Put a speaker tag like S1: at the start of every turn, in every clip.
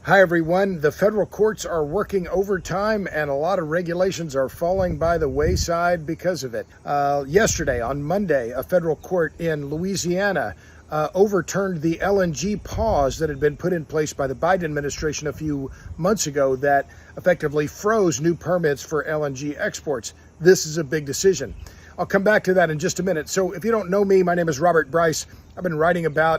S1: Hi, everyone. The federal courts are working overtime and a lot of regulations are falling by the wayside because of it. Yesterday, on Monday, a federal court in Louisiana overturned the LNG pause that had been put in place by the Biden administration a few months ago that effectively froze new permits for LNG exports. This is a big decision. I'll come back to that in just a minute. So if you don't know me, my name is Robert Bryce. I've been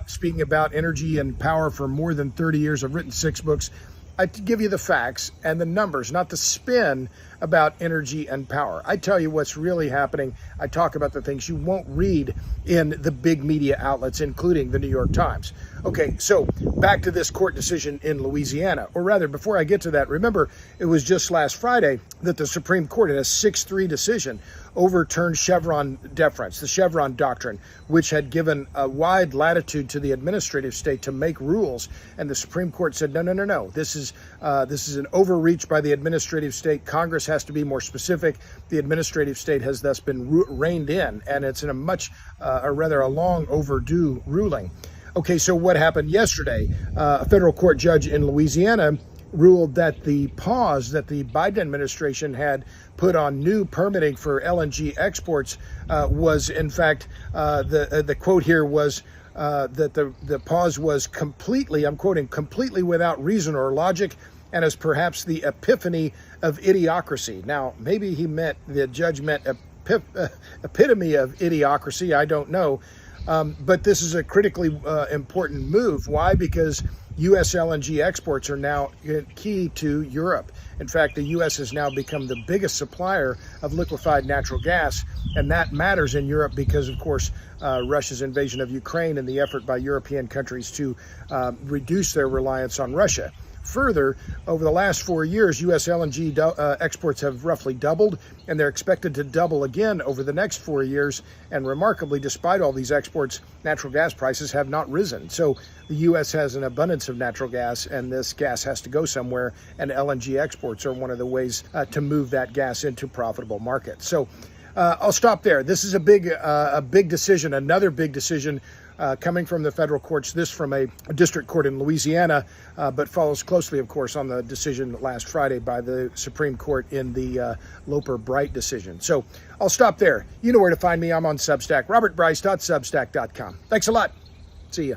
S1: speaking about energy and power for more than 30 years. I've written 6 books. I give you the facts and the numbers, not the spin about energy and power. I tell you what's really happening. I talk about the things you won't read in the big media outlets, including the New York Times. Okay, so back to this court decision in Louisiana, or rather, before I get to that, remember, it was just last Friday that the Supreme Court, in a 6-3 decision, overturned Chevron deference, the Chevron Doctrine, which had given a wide latitude to the administrative state to make rules. And the Supreme Court said, no. This is an overreach by the administrative state. Congress has to be more specific. The administrative state has thus been reined in, and it's in a long overdue ruling. Okay, so what happened yesterday? A federal court judge in Louisiana ruled that the pause that the Biden administration had put on new permitting for LNG exports was, in fact, the quote here was that the pause was completely, I'm quoting, completely without reason or logic, and as perhaps the epiphany of idiocracy. Now, maybe the judge meant epitome of idiocracy, I don't know. But this is a critically important move. Why? Because U.S. LNG exports are now key to Europe. In fact, the U.S. has now become the biggest supplier of liquefied natural gas, and that matters in Europe because, of course, Russia's invasion of Ukraine and the effort by European countries to reduce their reliance on Russia. Further, over the last 4 years, U.S. LNG exports have roughly doubled, and they're expected to double again over the next 4 years. And remarkably, despite all these exports, natural gas prices have not risen. So the U.S. has an abundance of natural gas, and this gas has to go somewhere, and LNG exports are one of the ways to move that gas into profitable markets. So I'll stop there. This is a big decision, another big decision coming from the federal courts, this from a district court in Louisiana, but follows closely, of course, on the decision last Friday by the Supreme Court in the Robert Bryce decision. So I'll stop there. You know where to find me. I'm on Substack, robertbryce.substack.com. Thanks a lot. See ya.